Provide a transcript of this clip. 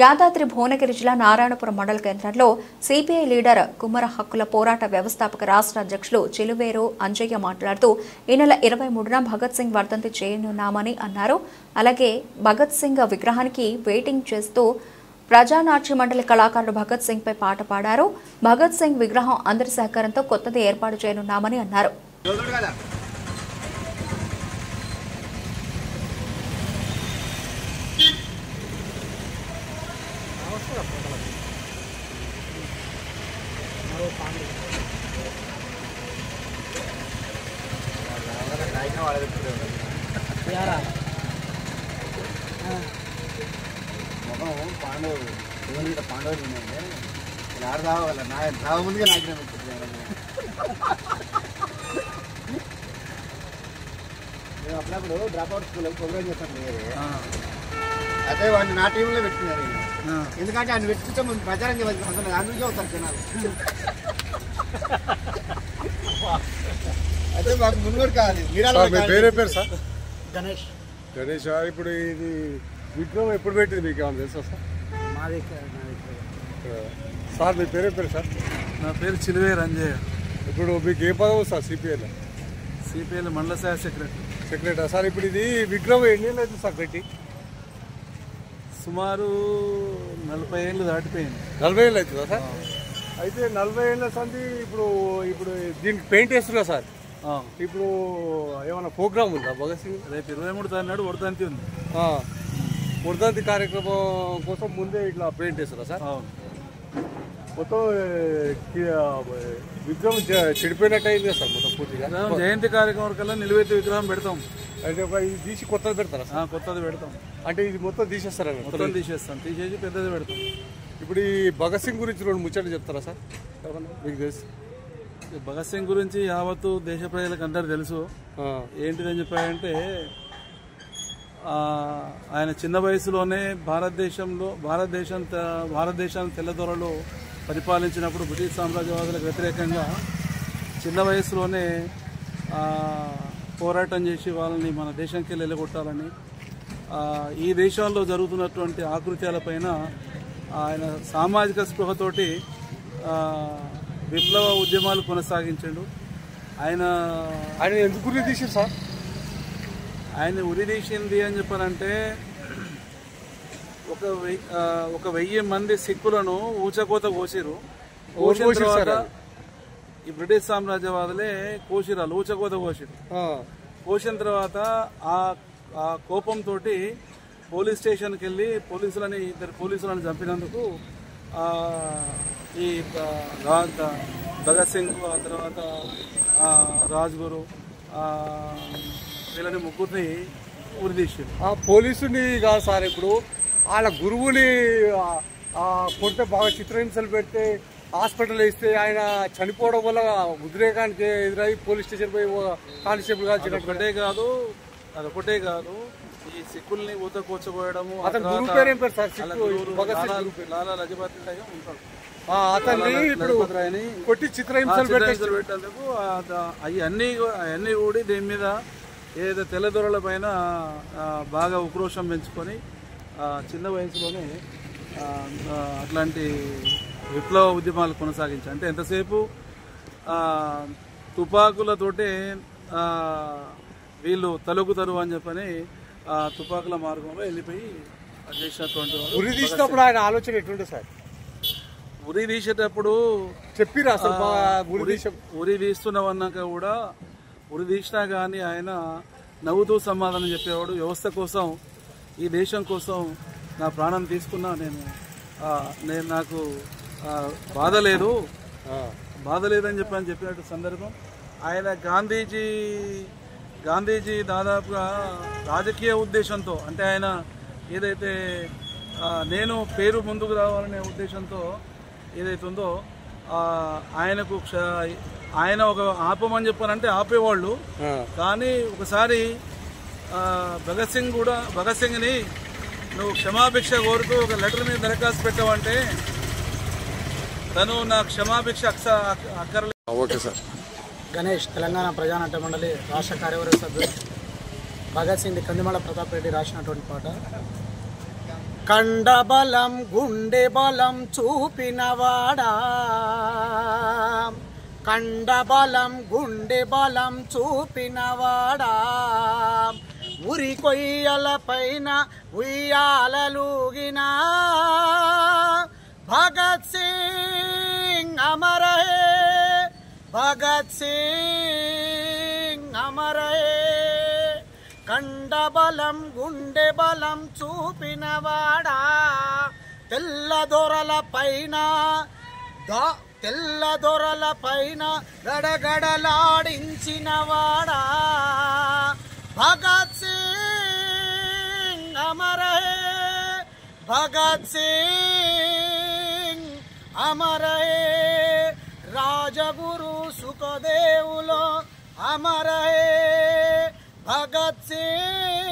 యాదాద్రి భువనగిరి జిల్లా నారాయణపురం మండల కేంద్రంలో సిపిఐ లీడర్ కుమ్మర హక్కుల పోరాట వ్యవస్థాపక రాష్ట్ర అధ్యక్షులు చిలువేరు అంజయ్య మాట్లాడుతూ ఈ నెల 23న భగత్ సింగ్ వర్ధంతి చేయనున్నామని అన్నారు. అలాగే భగత్ సింగ్ విగ్రహానికి వెయిటింగ్ చేస్తూ ప్రజానాట్య మండలి కళాకారులు భగత్ సింగ్ పై పాట పాడారు. భగత్ సింగ్ విగ్రహం అందరి సహకారంతో కొత్తది ఏర్పాటు చేయనున్నామని అన్నారు. ముందుగా నాకు మేము అప్పుడప్పుడు డ్రాప్అవుట్ స్కూల్ ప్రోగ్రామ్ చేస్తాను. అదే వాడిని నా టీంలో పెట్టుకున్నారు. ఎందుకంటే ఆయన పెట్టుకుంటే మేము ప్రచారం చేయవచ్చు, అందుకే అవుతారు జనాలు. అయితే మాకు మున్గోడు కావాలి. పేరే పేరు సార్ గణేష్. గణేష్ ఇప్పుడు ఇది విగ్రహం ఎప్పుడు పెట్టింది మీకు ఏమైనా తెలుసా సార్? మాది సార్ మీ పేరే పేరు సార్? నా పేరు చిలువేరు అంజయ్య. ఇప్పుడు మీకు ఏ పదవి సార్? సిపిఐలో మండల శాఖ సెక్రటరీ సార్. ఇప్పుడు ఇది విగ్రహం ఎన్ని ఏళ్ళు అవుతుంది సార్ పెట్టి? సుమారు 40 ఏళ్ళు దాటిపోయింది. 40 ఏళ్ళు అవుతుందా సార్? అయితే 40 ఏళ్ళ సంది ఇప్పుడు దీనికి పెయింట్ వేస్తున్నా సార్. ఇప్పుడు ఏమైనా ప్రోగ్రామ్ ఉందా భగత్ సింగ్? రేపు 23 తారీఖు నాడు వర్ధంతి ఉంది. వర్ధంతి కార్యక్రమం కోసం ముందే ఇట్లా పెయింట్ వేస్తున్నా సార్. మొత్తం విగ్రహం చెడిపోయినట్టు అయింది కదా సార్ మొత్తం పూర్తిగా. జయంతి కార్యక్రమం కల్లా నిలువెత్తు విగ్రహం పెడతాం. అయితే ఇది తీసి కొత్తది పెడతారా? కొత్తది పెడతాం. అంటే ఇది మొత్తం తీసేస్తారా? మొత్తం తీసేస్తాం, తీసేసి పెద్దది పెడతాం. ఇప్పుడు ఈ భగత్ సింగ్ గురించి 2 ముచ్చట్లు చెప్తారా సార్? మీకు తెలుసు భగత్ సింగ్ గురించి యావత్తు దేశ ప్రజలకు అందరు తెలుసు. ఏంటిదని చెప్పారంటే ఆయన చిన్న వయసులోనే భారతదేశాన్ని తెల్లదొరలు పరిపాలించినప్పుడు బ్రిటిష్ సామ్రాజ్యవాదులకు వ్యతిరేకంగా చిన్న వయసులోనే పోరాటం చేసి వాళ్ళని మన దేశంకి వెళ్ళగొట్టాలని, ఈ దేశంలో జరుగుతున్నటువంటి ఆకృత్యాలపైన ఆయన సామాజిక స్పృహతోటి విప్లవ ఉద్యమాలు కొనసాగించాడు. ఆయన ఎందుకు ఉరి తీసారు సార్? ఆయన ఉరి తీసింది అని చెప్పారంటే 1000 మంది సిక్కులను ఊచకోత కోసిరు. కోసిన తర్వాత ఈ బ్రిటిష్ సామ్రాజ్యవాదులే కోసిరాలు ఊచకోత కోసిరు. కోసిన తర్వాత ఆ కోపంతో పోలీస్ స్టేషన్కి వెళ్ళి ఇద్దరు పోలీసులను చంపినందుకు ఈ భగత్ సింగ్, ఆ తర్వాత రాజ్గురు, వీళ్ళని ముగ్గురిని ఉరిదీశారు. పోలీసుని కాదు సార్, ఇప్పుడు వాళ్ళ గురువుని కొడితే బాగా చిత్రహింసలు పెడితే హాస్పిటల్ వేస్తే ఆయన చనిపోవడం వల్ల ఉద్రేకానికి ఎదురై పోలీస్ స్టేషన్ పోయి కానిస్టేబుల్ అదొకటే కాదు, ఈ సిక్కుల్ని ఊతకోచబోయడము. లాలా లజపతి రాయ్ ఉంటాడు. అతన్ని ఇప్పుడు కొట్టి చిత్రహింసలు పెట్టేందుకు అవన్నీ కూడా దీని మీద ఏదైతే తెల్లదొరల పైన బాగా ఉక్రోషం పెంచుకొని చిన్న వయసులోనే అట్లాంటి విప్లవ ఉద్యమాలు కొనసాగించారు. అంటే ఎంతసేపు తుపాకులతోటే వీళ్ళు తలుగుతారు అని చెప్పని తుపాకుల మార్గంలో వెళ్ళిపోయి చేసినటువంటి ఉరి తీసినప్పుడు ఆయన ఆలోచన ఎట్లుంటుంది సార్? ఉరి తీసేటప్పుడు చెప్పిరా అసలు? ఉరి తీస్తున్నామన్నాక కూడా ఉరి తీసినా కానీ ఆయన నవ్వుతూ సమాధానం చెప్పేవాడు. వ్యవస్థ కోసం, ఈ దేశం కోసం నా ప్రాణం తీసుకున్నా నేను నాకు బాధ లేదని చెప్పినట్టు సందర్భం. ఆయన గాంధీజీ దాదాపుగా రాజకీయ ఉద్దేశంతో, అంటే ఆయన ఏదైతే నేను పేరు ముందుకు రావాలనే ఉద్దేశంతో ఏదైతే ఉందో ఆయన ఒక ఆపమని చెప్పానంటే ఆపేవాళ్ళు. కానీ ఒకసారి భగత్ సింగ్ని నువ్వు క్షమాభిక్ష కోరుతూ ఒక లెటర్ మీద దరఖాస్తు పెట్టావంటే తను నా క్షమాభిక్ష అక్కర్లేదు. Okay sir. గణేష్, తెలంగాణ ప్రజానాట్య మండలి రాష్ట్ర కార్యవర్గ సభ్యులు. భగత్ సింగ్ కందిమల ప్రతాప్ రెడ్డి రాసినటువంటి పాట. కండబలం గుండె బలం చూపినవాడా కండబలం గుండె బలం చూపినవాడా ఉరి కొయ్యల పైన ఉయ్యాలలుగిన భగత్ సింగ్ అమర హే భగత్ సింగ్ అమర హే కండబలం గుండె బలం చూపినవాడా తెల్లదొరల పైన గడగడలాడించినవాడా భగత్ సింగ్ అమర హే భగత్ సింగ్ అమర హే రాజగురు సుఖదేవులో అమర హే భగత్ సింగ్